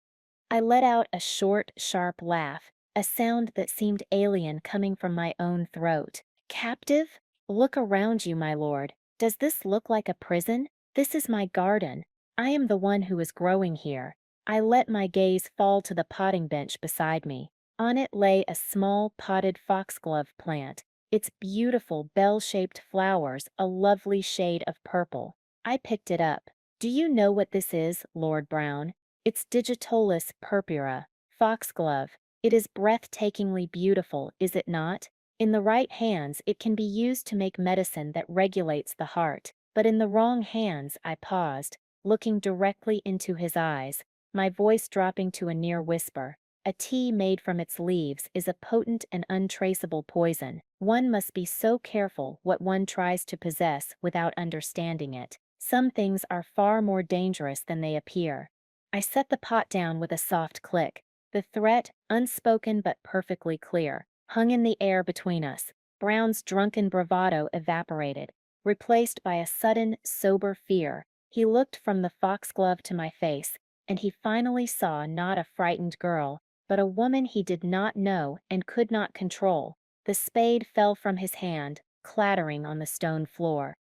[SPEAKER 1] I let out a short, sharp laugh, a sound that seemed alien coming from my own throat. "Captive? Look around you, my lord. Does this look like a prison? This is my garden. I am the one who is growing here." I let my gaze fall to the potting bench beside me. On it lay a small potted foxglove plant, its beautiful bell-shaped flowers a lovely shade of purple. I picked it up. "Do you know what this is, Lord Brown?" "It's Digitalis purpura, foxglove. It is breathtakingly beautiful, is it not? In the right hands, it can be used to make medicine that regulates the heart. But in the wrong hands," I paused, looking directly into his eyes, my voice dropping to a near whisper. "A tea made from its leaves is a potent and untraceable poison. One must be so careful what one tries to possess without understanding it. Some things are far more dangerous than they appear." I set the pot down with a soft click. The threat, unspoken but perfectly clear, hung in the air between us. Brown's drunken bravado evaporated, replaced by a sudden, sober fear. He looked from the foxglove to my face, and he finally saw not a frightened girl, but a woman he did not know and could not control. The spade fell from his hand, clattering on the stone floor.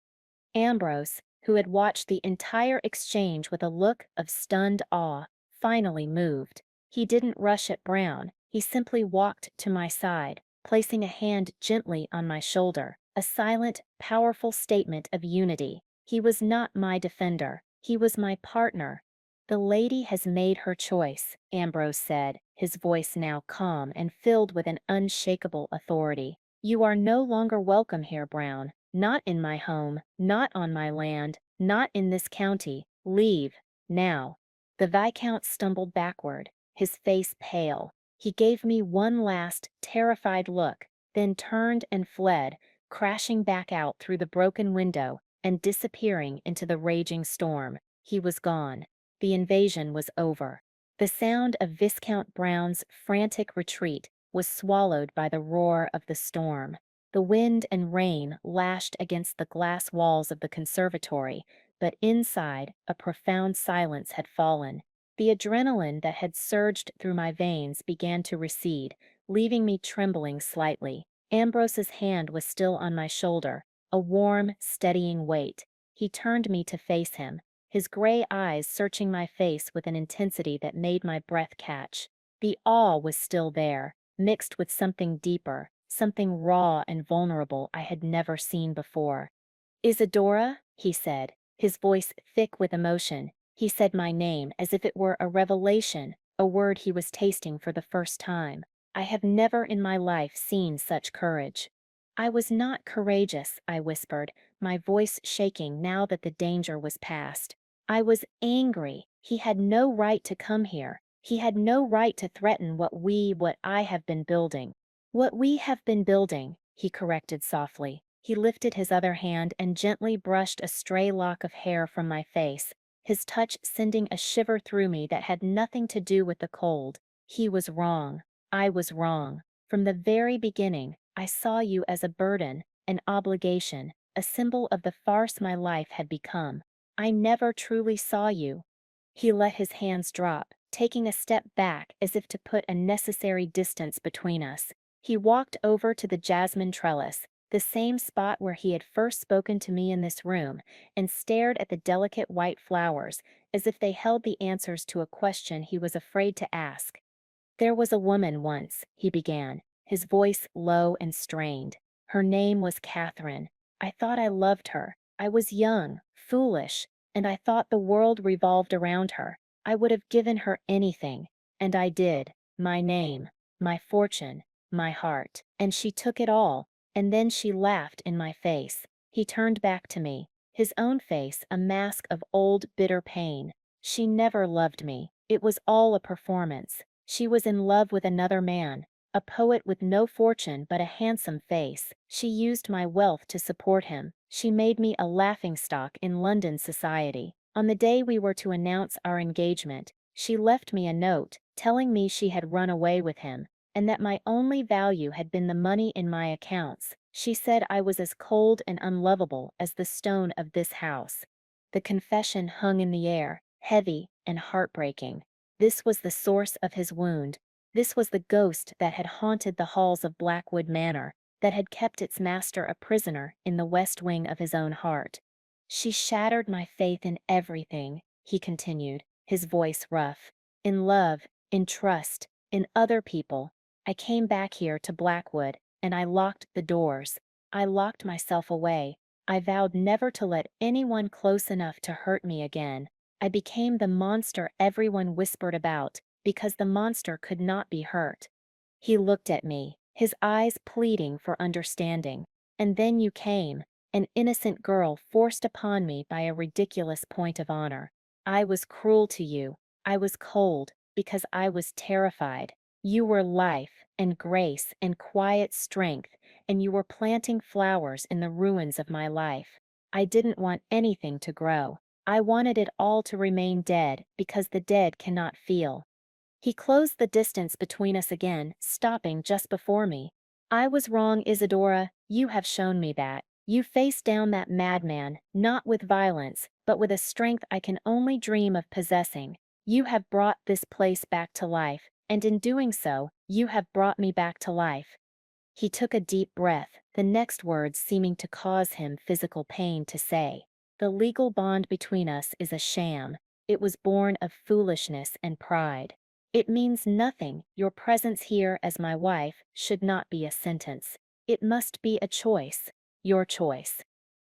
[SPEAKER 1] Ambrose, who had watched the entire exchange with a look of stunned awe, finally moved. He didn't rush at Brown, he simply walked to my side, placing a hand gently on my shoulder, a silent, powerful statement of unity. He was not my defender, he was my partner. "The lady has made her choice," Ambrose said, his voice now calm and filled with an unshakable authority. "You are no longer welcome here, Brown. Not in my home, not on my land, not in this county. Leave, now." The Viscount stumbled backward, his face pale. He gave me one last, terrified look, then turned and fled, crashing back out through the broken window and disappearing into the raging storm. He was gone. The invasion was over. The sound of Viscount Brown's frantic retreat was swallowed by the roar of the storm. The wind and rain lashed against the glass walls of the conservatory, but inside, a profound silence had fallen. The adrenaline that had surged through my veins began to recede, leaving me trembling slightly. Ambrose's hand was still on my shoulder, a warm, steadying weight. He turned me to face him, his gray eyes searching my face with an intensity that made my breath catch. The awe was still there, mixed with something deeper, something raw and vulnerable I had never seen before. "Isadora," he said, his voice thick with emotion. He said my name as if it were a revelation, a word he was tasting for the first time. I have never in my life seen such courage. "I was not courageous," I whispered, my voice shaking now that the danger was past. "I was angry. He had no right to come here. He had no right to threaten what I have been building." "What we have been building," he corrected softly. He lifted his other hand and gently brushed a stray lock of hair from my face, his touch sending a shiver through me that had nothing to do with the cold. "He was wrong. I was wrong. From the very beginning, I saw you as a burden, an obligation, a symbol of the farce my life had become. I never truly saw you." He let his hands drop, taking a step back as if to put a necessary distance between us. He walked over to the jasmine trellis, the same spot where he had first spoken to me in this room, and stared at the delicate white flowers as if they held the answers to a question he was afraid to ask. "There was a woman once," he began, his voice low and strained. "Her name was Catherine. I thought I loved her. I was young, foolish, and I thought the world revolved around her. I would have given her anything, and I did. my name, my fortune, my heart. And she took it all, and then she laughed in my face. He turned back to me, his own face a mask of old, bitter pain. She never loved me. It was all a performance. She was in love with another man, a poet with no fortune but a handsome face. She used my wealth to support him. She made me a laughingstock in London society. On the day we were to announce our engagement, she left me a note, telling me she had run away with him, and that my only value had been the money in my accounts. She said I was as cold and unlovable as the stone of this house. The confession hung in the air, heavy and heartbreaking. This was the source of his wound. This was the ghost that had haunted the halls of Blackwood Manor, that had kept its master a prisoner in the west wing of his own heart. She shattered my faith in everything, he continued, his voice rough. In love, in trust, in other people. I came back here to Blackwood, and I locked the doors. I locked myself away. I vowed never to let anyone close enough to hurt me again. I became the monster everyone whispered about, because the monster could not be hurt. He looked at me, his eyes pleading for understanding. And then you came, an innocent girl forced upon me by a ridiculous point of honor. I was cruel to you. I was cold, because I was terrified. You were life, and grace, and quiet strength, and you were planting flowers in the ruins of my life. I didn't want anything to grow. I wanted it all to remain dead, because the dead cannot feel. He closed the distance between us again, stopping just before me. I was wrong, Isadora. You have shown me that. You faced down that madman, not with violence, but with a strength I can only dream of possessing. You have brought this place back to life, and in doing so, you have brought me back to life. He took a deep breath, the next words seeming to cause him physical pain to say. The legal bond between us is a sham. It was born of foolishness and pride. It means nothing. Your presence here as my wife should not be a sentence. It must be a choice. Your choice.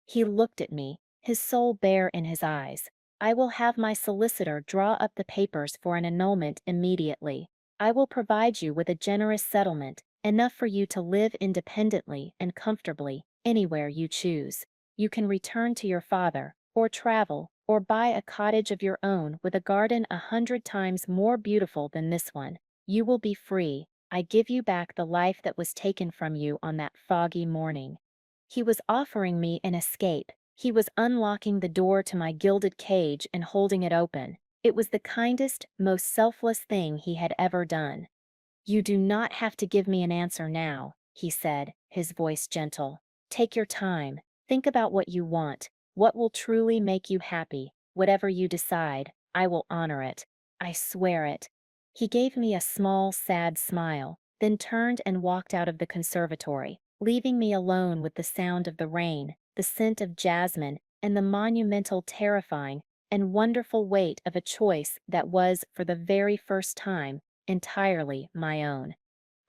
[SPEAKER 1] He looked at me, his soul bare in his eyes. I will have my solicitor draw up the papers for an annulment immediately. I will provide you with a generous settlement, enough for you to live independently and comfortably anywhere you choose. You can return to your father, or travel, or buy a cottage of your own with a garden 100 times more beautiful than this one. You will be free. I give you back the life that was taken from you on that foggy morning. He was offering me an escape. He was unlocking the door to my gilded cage and holding it open. It was the kindest, most selfless thing he had ever done. You do not have to give me an answer now, he said, his voice gentle. Take your time. Think about what you want, what will truly make you happy. Whatever you decide, I will honor it. I swear it. He gave me a small, sad smile, then turned and walked out of the conservatory, leaving me alone with the sound of the rain, the scent of jasmine, and the monumental, terrifying, and wonderful weight of a choice that was, for the very first time, entirely my own.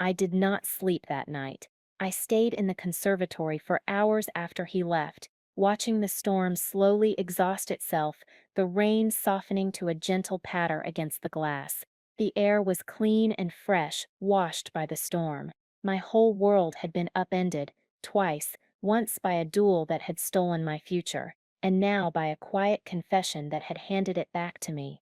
[SPEAKER 1] I did not sleep that night. I stayed in the conservatory for hours after he left, watching the storm slowly exhaust itself, the rain softening to a gentle patter against the glass. The air was clean and fresh, washed by the storm. My whole world had been upended, twice, once by a duel that had stolen my future, and now by a quiet confession that had handed it back to me.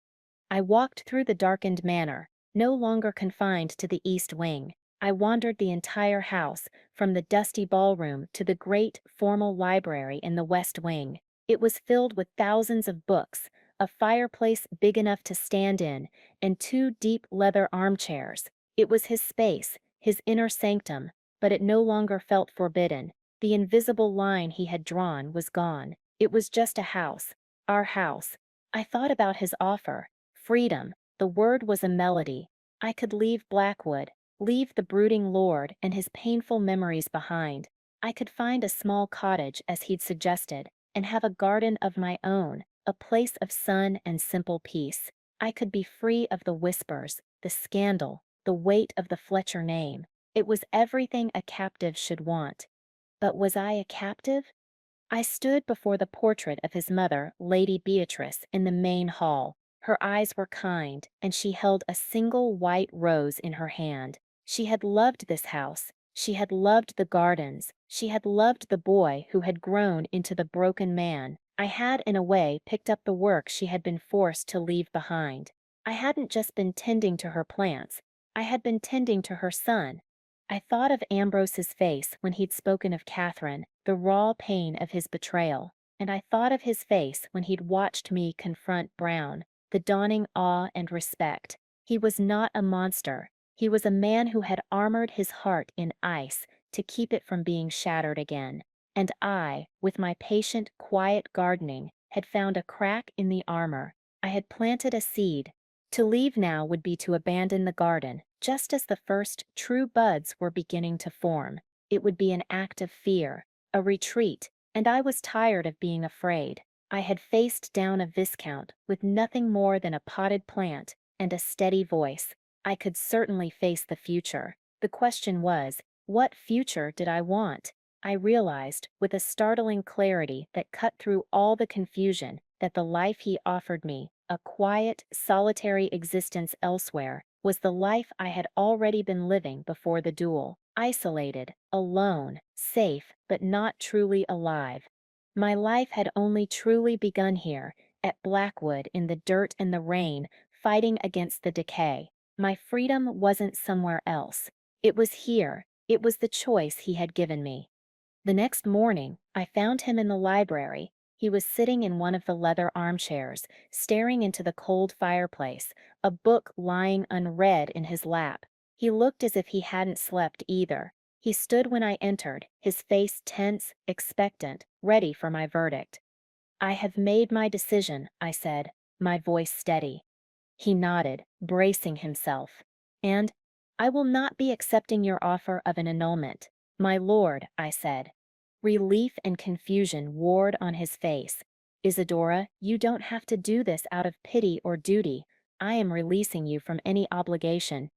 [SPEAKER 1] I walked through the darkened manor, no longer confined to the east wing. I wandered the entire house, from the dusty ballroom to the great, formal library in the west wing. It was filled with thousands of books, a fireplace big enough to stand in, and two deep leather armchairs. It was his space, his inner sanctum, but it no longer felt forbidden. The invisible line he had drawn was gone. It was just a house, our house. I thought about his offer. Freedom, the word was a melody. I could leave Blackwood, leave the brooding lord and his painful memories behind. I could find a small cottage, as he'd suggested, and have a garden of my own, a place of sun and simple peace. I could be free of the whispers, the scandal, the weight of the Fletcher name. It was everything a captive should want. But was I a captive? I stood before the portrait of his mother, Lady Beatrice, in the main hall. Her eyes were kind, and she held a single white rose in her hand. She had loved this house. She had loved the gardens. She had loved the boy who had grown into the broken man. I had, in a way, picked up the work she had been forced to leave behind. I hadn't just been tending to her plants. I had been tending to her son. I thought of Ambrose's face when he'd spoken of Catherine, the raw pain of his betrayal, and I thought of his face when he'd watched me confront Brown, the dawning awe and respect. He was not a monster. He was a man who had armored his heart in ice to keep it from being shattered again. And I, with my patient, quiet gardening, had found a crack in the armor. I had planted a seed. To leave now would be to abandon the garden, just as the first true buds were beginning to form. It would be an act of fear, a retreat, and I was tired of being afraid. I had faced down a viscount with nothing more than a potted plant and a steady voice. I could certainly face the future. The question was, what future did I want? I realized, with a startling clarity that cut through all the confusion, that the life he offered me, a quiet, solitary existence elsewhere, was the life I had already been living before the duel. Isolated, alone, safe, but not truly alive. My life had only truly begun here, at Blackwood, in the dirt and the rain, fighting against the decay. My freedom wasn't somewhere else. It was here. It was the choice he had given me. The next morning, I found him in the library. He was sitting in one of the leather armchairs, staring into the cold fireplace, a book lying unread in his lap. He looked as if he hadn't slept either. He stood when I entered, his face tense, expectant, ready for my verdict. "I have made my decision," I said, my voice steady. He nodded, bracing himself. "And I will not be accepting your offer of an annulment. My lord," I said. Relief and confusion warred on his face. "Isadora, you don't have to do this out of pity or duty. I am releasing you from any obligation."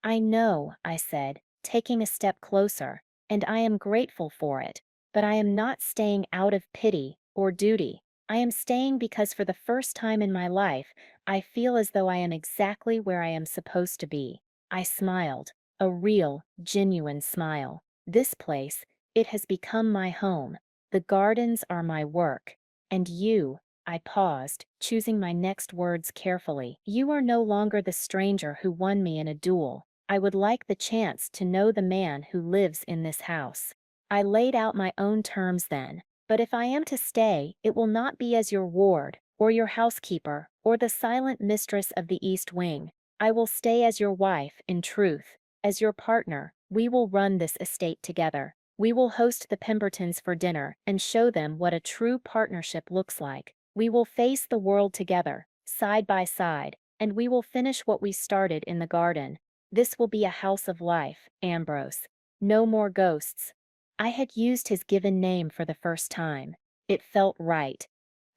[SPEAKER 1] "I know," I said, taking a step closer, "and I am grateful for it. But I am not staying out of pity or duty. I am staying because for the first time in my life, I feel as though I am exactly where I am supposed to be." I smiled, a real, genuine smile. This place, it has become my home. The gardens are my work. And you, I paused, choosing my next words carefully. You are no longer the stranger who won me in a duel. I would like the chance to know the man who lives in this house. I laid out my own terms then. But if I am to stay, it will not be as your ward, or your housekeeper, or the silent mistress of the East Wing. I will stay as your wife, in truth. As your partner, we will run this estate together. We will host the Pembertons for dinner and show them what a true partnership looks like. We will face the world together, side by side, and we will finish what we started in the garden. This will be a house of life, Ambrose. No more ghosts. I had used his given name for the first time. It felt right.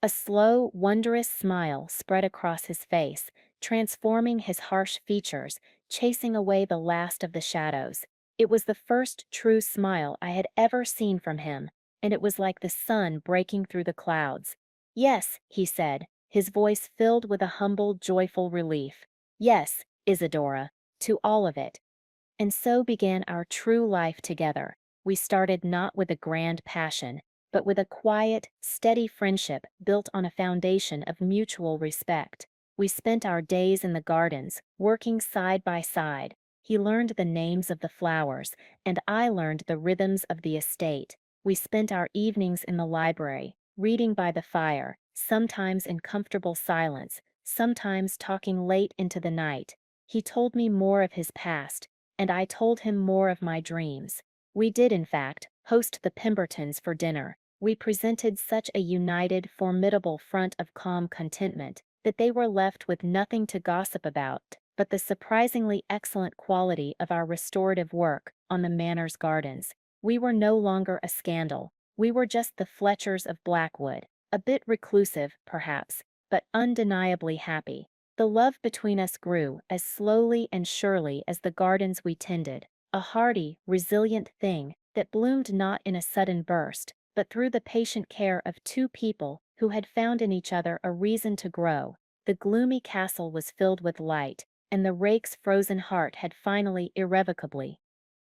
[SPEAKER 1] A slow, wondrous smile spread across his face, transforming his harsh features, chasing away the last of the shadows. It was the first true smile I had ever seen from him, and it was like the sun breaking through the clouds. "Yes," he said, his voice filled with a humble, joyful relief. "Yes, Isadora, to all of it." And so began our true life together. We started not with a grand passion, but with a quiet, steady friendship built on a foundation of mutual respect. We spent our days in the gardens, working side by side. He learned the names of the flowers, and I learned the rhythms of the estate. We spent our evenings in the library, reading by the fire, sometimes in comfortable silence, sometimes talking late into the night. He told me more of his past, and I told him more of my dreams. We did, in fact, host the Pembertons for dinner. We presented such a united, formidable front of calm contentment that they were left with nothing to gossip about but the surprisingly excellent quality of our restorative work on the manor's gardens. We were no longer a scandal. We were just the Fletchers of Blackwood, a bit reclusive, perhaps, but undeniably happy. The love between us grew as slowly and surely as the gardens we tended, a hardy, resilient thing that bloomed not in a sudden burst, but through the patient care of two people who had found in each other a reason to grow. The gloomy castle was filled with light, and the rake's frozen heart had finally irrevocably.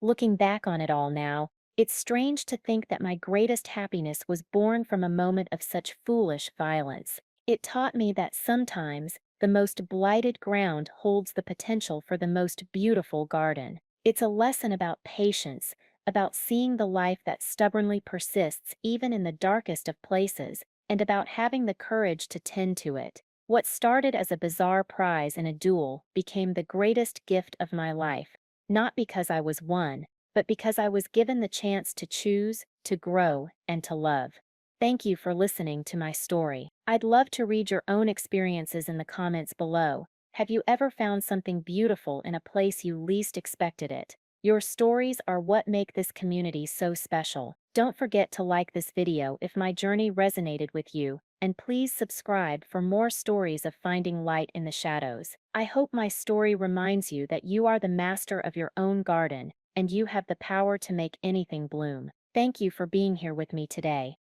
[SPEAKER 1] Looking back on it all now, it's strange to think that my greatest happiness was born from a moment of such foolish violence. It taught me that sometimes, the most blighted ground holds the potential for the most beautiful garden. It's a lesson about patience, about seeing the life that stubbornly persists even in the darkest of places, and about having the courage to tend to it. What started as a bizarre prize in a duel became the greatest gift of my life, not because I was won, but because I was given the chance to choose, to grow, and to love. Thank you for listening to my story. I'd love to read your own experiences in the comments below. Have you ever found something beautiful in a place you least expected it? Your stories are what make this community so special. Don't forget to like this video if my journey resonated with you, and please subscribe for more stories of finding light in the shadows. I hope my story reminds you that you are the master of your own garden, and you have the power to make anything bloom. Thank you for being here with me today.